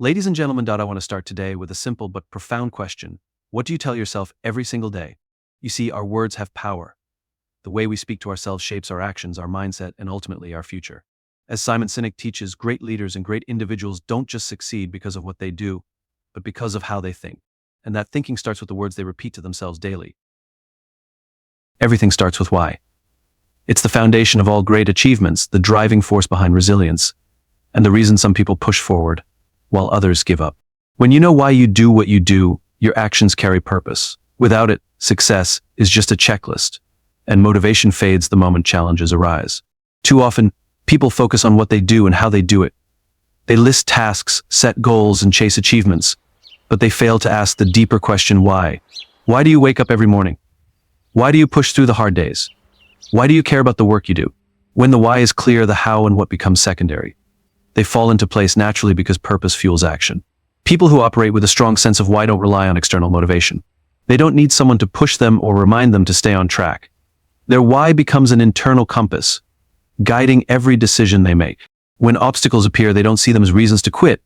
Ladies and gentlemen, I want to start today with a simple but profound question. What do you tell yourself every single day? You see, our words have power. The way we speak to ourselves shapes our actions, our mindset, and ultimately our future. As Sinek teaches, great leaders and great individuals don't just succeed because of what they do, but because of how they think. And that thinking starts with the words they repeat to themselves daily. Everything starts with why. It's the foundation of all great achievements, the driving force behind resilience, and the reason some people push forward while others give up. When you know why you do what you do, your actions carry purpose. Without it, success is just a checklist, and motivation fades the moment challenges arise. Too often, people focus on what they do and how they do it. They list tasks, set goals, and chase achievements, but they fail to ask the deeper question, why? Why do you wake up every morning? Why do you push through the hard days? Why do you care about the work you do? When the why is clear, the how and what becomes secondary. They fall into place naturally because purpose fuels action. People who operate with a strong sense of why don't rely on external motivation. They don't need someone to push them or remind them to stay on track. Their why becomes an internal compass, guiding every decision they make. When obstacles appear, they don't see them as reasons to quit.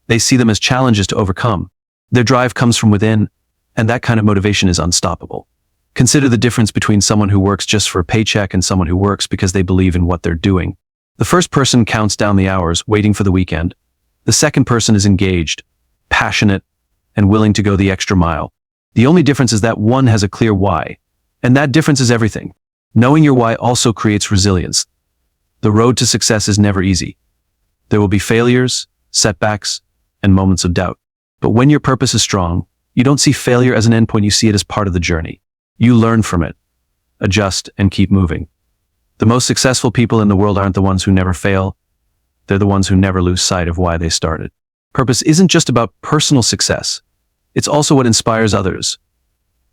They see them as challenges to overcome. Their drive comes from within, and that kind of motivation is unstoppable. Consider the difference between someone who works just for a paycheck and someone who works because they believe in what they're doing. The first person counts down the hours, waiting for the weekend. The second person is engaged, passionate, and willing to go the extra mile. The only difference is that one has a clear why, and that difference is everything. Knowing your why also creates resilience. The road to success is never easy. There will be failures, setbacks, and moments of doubt. But when your purpose is strong, you don't see failure as an endpoint, you see it as part of the journey. You learn from it, adjust, and keep moving. The most successful people in the world aren't the ones who never fail. They're the ones who never lose sight of why they started. Purpose isn't just about personal success. It's also what inspires others.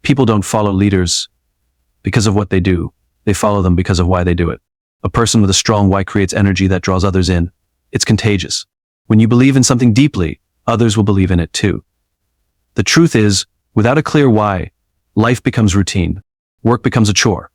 People don't follow leaders because of what they do. They follow them because of why they do it. A person with a strong why creates energy that draws others in. It's contagious. When you believe in something deeply, others will believe in it too. The truth is, without a clear why, life becomes routine. Work becomes a chore.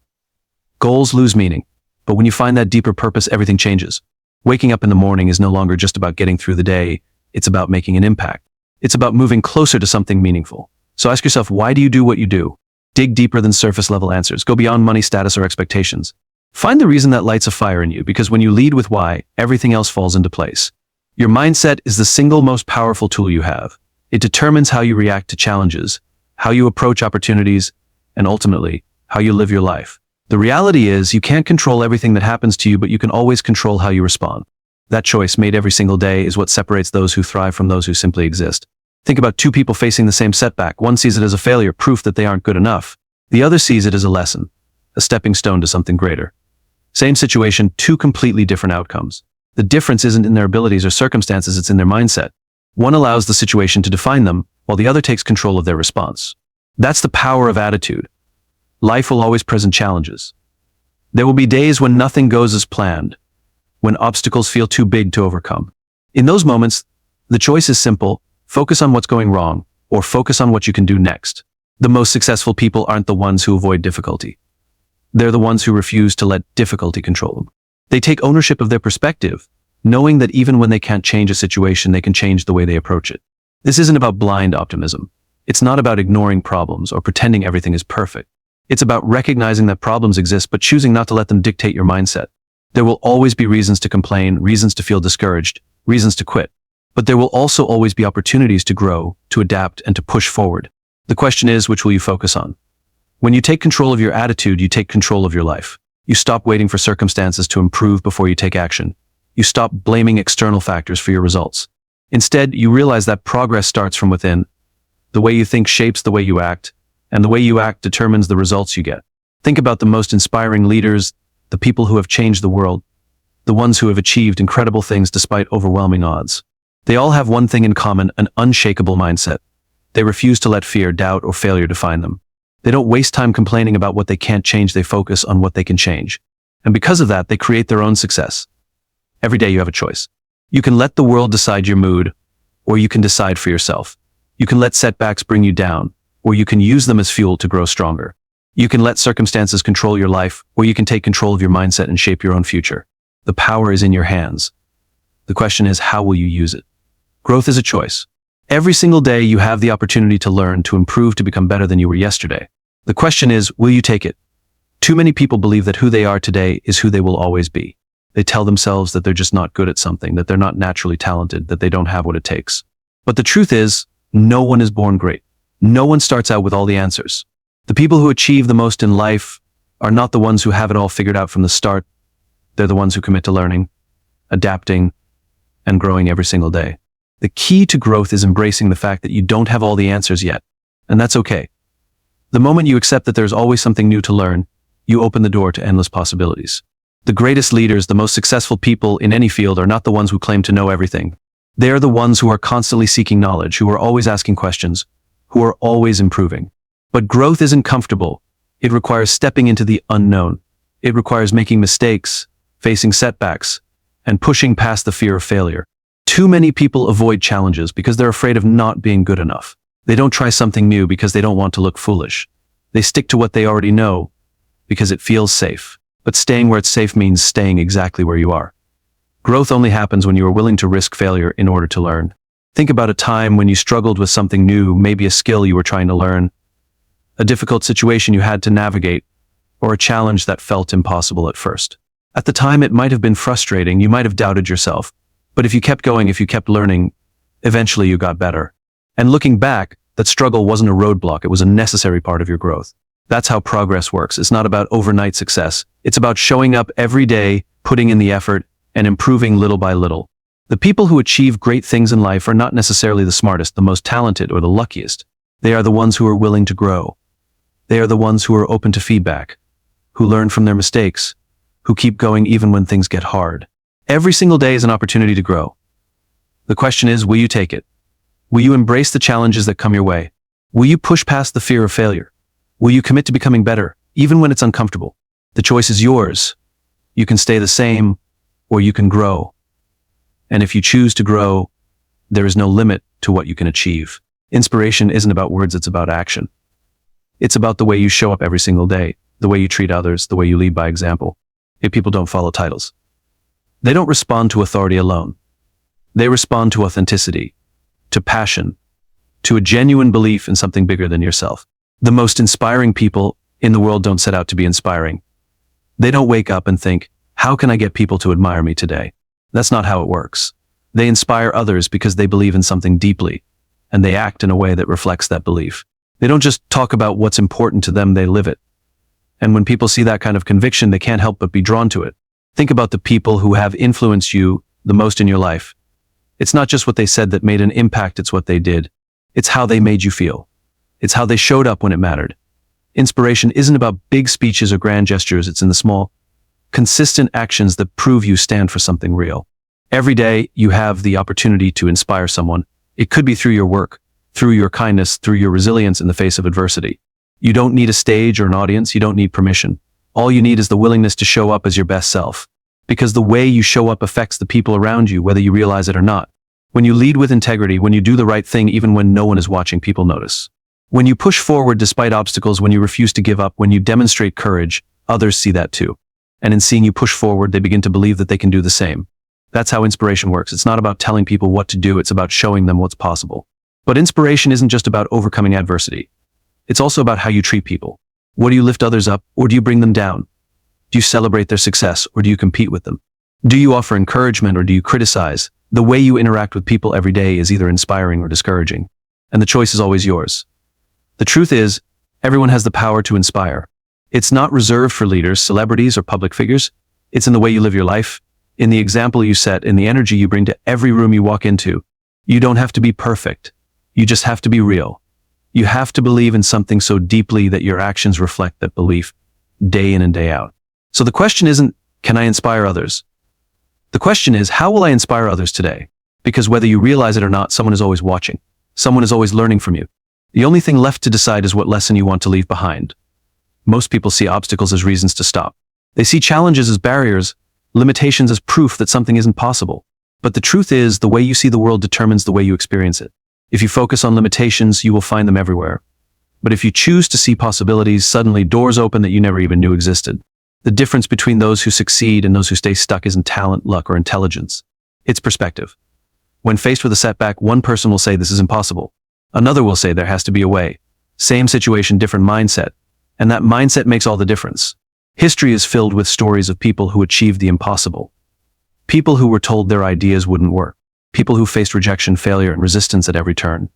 Goals lose meaning. But when you find that deeper purpose, everything changes. Waking up in the morning is no longer just about getting through the day. It's about making an impact. It's about moving closer to something meaningful. So ask yourself, why do you do what you do? Dig deeper than surface level answers. Go beyond money, status, or expectations. Find the reason that lights a fire in you, because when you lead with why, everything else falls into place. Your mindset is the single most powerful tool you have. It determines how you react to challenges, how you approach opportunities, and ultimately, how you live your life. The reality is, you can't control everything that happens to you, but you can always control how you respond. That choice, made every single day, is what separates those who thrive from those who simply exist. Think about two people facing the same setback. One sees it as a failure, proof that they aren't good enough. The other sees it as a lesson, a stepping stone to something greater. Same situation, two completely different outcomes. The difference isn't in their abilities or circumstances, it's in their mindset. One allows the situation to define them, while the other takes control of their response. That's the power of attitude. Life will always present challenges. There will be days when nothing goes as planned, when obstacles feel too big to overcome. In those moments, the choice is simple: focus on what's going wrong, or focus on what you can do next. The most successful people aren't the ones who avoid difficulty. They're the ones who refuse to let difficulty control them. They take ownership of their perspective, knowing that even when they can't change a situation, they can change the way they approach it. This isn't about blind optimism. It's not about ignoring problems or pretending everything is perfect. It's about recognizing that problems exist, but choosing not to let them dictate your mindset. There will always be reasons to complain, reasons to feel discouraged, reasons to quit. But there will also always be opportunities to grow, to adapt, and to push forward. The question is, which will you focus on? When you take control of your attitude, you take control of your life. You stop waiting for circumstances to improve before you take action. You stop blaming external factors for your results. Instead, you realize that progress starts from within. The way you think shapes the way you act, and the way you act determines the results you get. Think about the most inspiring leaders, the people who have changed the world, the ones who have achieved incredible things despite overwhelming odds. They all have one thing in common: an unshakable mindset. They refuse to let fear, doubt, or failure define them. They don't waste time complaining about what they can't change, they focus on what they can change. And because of that, they create their own success. Every day you have a choice. You can let the world decide your mood, or you can decide for yourself. You can let setbacks bring you down, or you can use them as fuel to grow stronger. You can let circumstances control your life, or you can take control of your mindset and shape your own future. The power is in your hands. The question is, how will you use it? Growth is a choice. Every single day you have the opportunity to learn, to improve, to become better than you were yesterday. The question is, will you take it? Too many people believe that who they are today is who they will always be. They tell themselves that they're just not good at something, that they're not naturally talented, that they don't have what it takes. But the truth is, no one is born great. No one starts out with all the answers. The people who achieve the most in life are not the ones who have it all figured out from the start. They're the ones who commit to learning, adapting, and growing every single day. The key to growth is embracing the fact that you don't have all the answers yet, and that's okay. The moment you accept that there's always something new to learn, you open the door to endless possibilities. The greatest leaders, the most successful people in any field are not the ones who claim to know everything. They are the ones who are constantly seeking knowledge, who are always asking questions, who are always improving. But growth isn't comfortable. It requires stepping into the unknown. It requires making mistakes, facing setbacks, and pushing past the fear of failure. Too many people avoid challenges because they're afraid of not being good enough. They don't try something new because they don't want to look foolish. They stick to what they already know because it feels safe. But staying where it's safe means staying exactly where you are. Growth only happens when you are willing to risk failure in order to learn. Think about a time when you struggled with something new, maybe a skill you were trying to learn, a difficult situation you had to navigate, or a challenge that felt impossible at first. At the time, it might have been frustrating, you might have doubted yourself, but if you kept going, if you kept learning, eventually you got better. And looking back, that struggle wasn't a roadblock, it was a necessary part of your growth. That's how progress works. It's not about overnight success. It's about showing up every day, putting in the effort, and improving little by little. The people who achieve great things in life are not necessarily the smartest, the most talented, or the luckiest. They are the ones who are willing to grow. They are the ones who are open to feedback, who learn from their mistakes, who keep going even when things get hard. Every single day is an opportunity to grow. The question is, will you take it? Will you embrace the challenges that come your way? Will you push past the fear of failure? Will you commit to becoming better, even when it's uncomfortable? The choice is yours. You can stay the same, or you can grow. And if you choose to grow, there is no limit to what you can achieve. Inspiration isn't about words, it's about action. It's about the way you show up every single day, the way you treat others, the way you lead by example. If people don't follow titles. They don't respond to authority alone. They respond to authenticity, to passion, to a genuine belief in something bigger than yourself. The most inspiring people in the world don't set out to be inspiring. They don't wake up and think, how can I get people to admire me today? That's not how it works. They inspire others because they believe in something deeply, and they act in a way that reflects that belief. They don't just talk about what's important to them, they live it. And when people see that kind of conviction, they can't help but be drawn to it. Think about the people who have influenced you the most in your life. It's not just what they said that made an impact, it's what they did. It's how they made you feel. It's how they showed up when it mattered. Inspiration isn't about big speeches or grand gestures, it's in the small, consistent actions that prove you stand for something real. Every day, you have the opportunity to inspire someone. It could be through your work, through your kindness, through your resilience in the face of adversity. You don't need a stage or an audience, you don't need permission. All you need is the willingness to show up as your best self. Because the way you show up affects the people around you, whether you realize it or not. When you lead with integrity, when you do the right thing even when no one is watching, people notice. When you push forward despite obstacles, when you refuse to give up, when you demonstrate courage, others see that too. And in seeing you push forward, they begin to believe that they can do the same. That's how inspiration works. It's not about telling people what to do, it's about showing them what's possible. But inspiration isn't just about overcoming adversity. It's also about how you treat people. What do you lift others up, or do you bring them down? Do you celebrate their success, or do you compete with them? Do you offer encouragement, or do you criticize? The way you interact with people every day is either inspiring or discouraging. And the choice is always yours. The truth is, everyone has the power to inspire. It's not reserved for leaders, celebrities, or public figures. It's in the way you live your life, in the example you set, in the energy you bring to every room you walk into. You don't have to be perfect. You just have to be real. You have to believe in something so deeply that your actions reflect that belief, day in and day out. So the question isn't, can I inspire others? The question is, how will I inspire others today? Because whether you realize it or not, someone is always watching. Someone is always learning from you. The only thing left to decide is what lesson you want to leave behind. Most people see obstacles as reasons to stop. They see challenges as barriers, limitations as proof that something isn't possible. But the truth is, the way you see the world determines the way you experience it. If you focus on limitations, you will find them everywhere. But if you choose to see possibilities, suddenly doors open that you never even knew existed. The difference between those who succeed and those who stay stuck isn't talent, luck, or intelligence. It's perspective. When faced with a setback, one person will say this is impossible. Another will say there has to be a way. Same situation, different mindset. And that mindset makes all the difference. History is filled with stories of people who achieved the impossible. People who were told their ideas wouldn't work. People who faced rejection, failure, and resistance at every turn.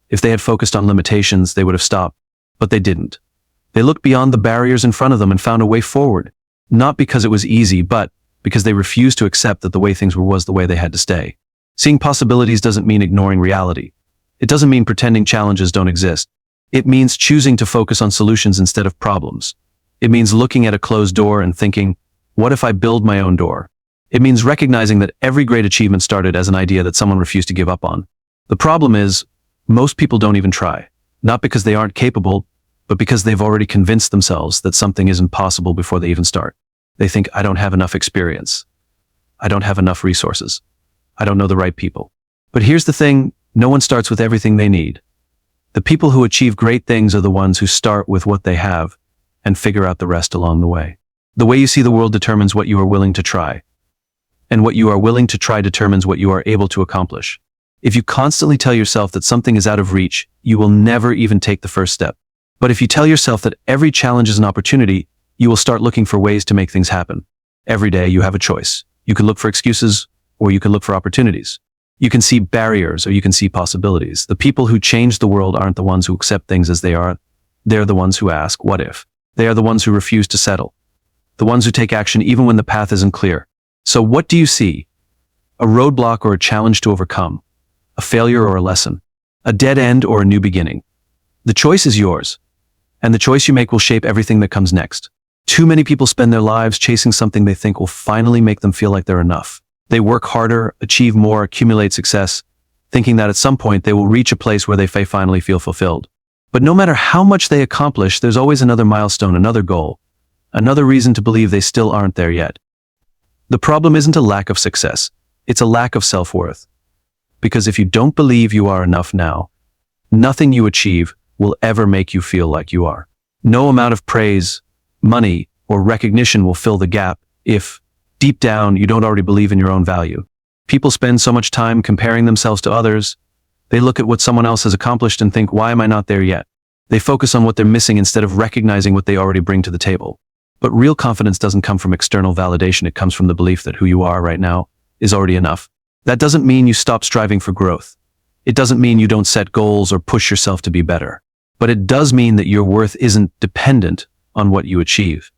If they had focused on limitations, they would have stopped. But they didn't. They looked beyond the barriers in front of them and found a way forward. Not because it was easy, but because they refused to accept that the way things were was the way they had to stay. Seeing possibilities doesn't mean ignoring reality. It doesn't mean pretending challenges don't exist. It means choosing to focus on solutions instead of problems. It means looking at a closed door and thinking, what if I build my own door? It means recognizing that every great achievement started as an idea that someone refused to give up on. The problem is, most people don't even try. Not because they aren't capable, but because they've already convinced themselves that something isn't possible before they even start. They think, I don't have enough experience. I don't have enough resources. I don't know the right people. But here's the thing, no one starts with everything they need. The people who achieve great things are the ones who start with what they have and figure out the rest along the way. The way you see the world determines what you are willing to try. And what you are willing to try determines what you are able to accomplish. If you constantly tell yourself that something is out of reach, you will never even take the first step. But if you tell yourself that every challenge is an opportunity, you will start looking for ways to make things happen. Every day you have a choice. You can look for excuses, or you can look for opportunities. You can see barriers, or you can see possibilities. The people who change the world aren't the ones who accept things as they are. They're the ones who ask, what if? They are the ones who refuse to settle. The ones who take action even when the path isn't clear. So what do you see? A roadblock or a challenge to overcome? A failure or a lesson? A dead end or a new beginning? The choice is yours. And the choice you make will shape everything that comes next. Too many people spend their lives chasing something they think will finally make them feel like they're enough. They work harder, achieve more, accumulate success, thinking that at some point they will reach a place where they finally feel fulfilled. But no matter how much they accomplish, there's always another milestone, another goal, another reason to believe they still aren't there yet. The problem isn't a lack of success, it's a lack of self-worth. Because if you don't believe you are enough now, nothing you achieve will ever make you feel like you are. No amount of praise, money, or recognition will fill the gap if, deep down, you don't already believe in your own value. People spend so much time comparing themselves to others. They look at what someone else has accomplished and think, why am I not there yet? They focus on what they're missing instead of recognizing what they already bring to the table. But real confidence doesn't come from external validation. It comes from the belief that who you are right now is already enough. That doesn't mean you stop striving for growth. It doesn't mean you don't set goals or push yourself to be better. But it does mean that your worth isn't dependent on what you achieve.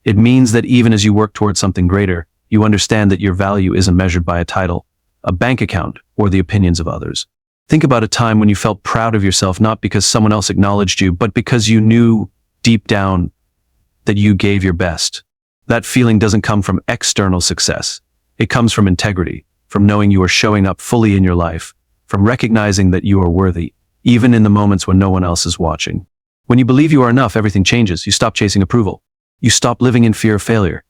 It means that even as you work towards something greater, you understand that your value isn't measured by a title, a bank account, or the opinions of others. Think about a time when you felt proud of yourself, not because someone else acknowledged you, but because you knew deep down that you gave your best. That feeling doesn't come from external success. It comes from integrity, from knowing you are showing up fully in your life, from recognizing that you are worthy, even in the moments when no one else is watching. When you believe you are enough, everything changes. You stop chasing approval. You stop living in fear of failure.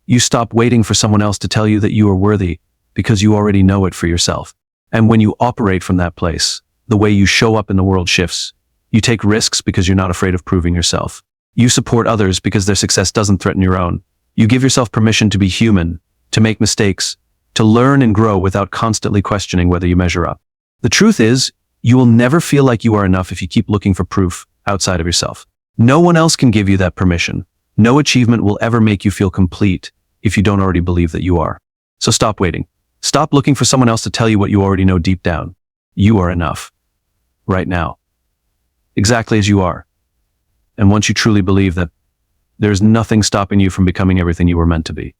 You stop waiting for someone else to tell you that you are worthy because you already know it for yourself. And when you operate from that place, the way you show up in the world shifts. You take risks because you're not afraid of proving yourself. You support others because their success doesn't threaten your own. You give yourself permission to be human, to make mistakes, to learn and grow without constantly questioning whether you measure up. The truth is, you will never feel like you are enough if you keep looking for proof outside of yourself. No one else can give you that permission. No achievement will ever make you feel complete if you don't already believe that you are. So stop waiting. Stop looking for someone else to tell you what you already know deep down. You are enough. Right now. Exactly as you are. And once you truly believe that, there's nothing stopping you from becoming everything you were meant to be.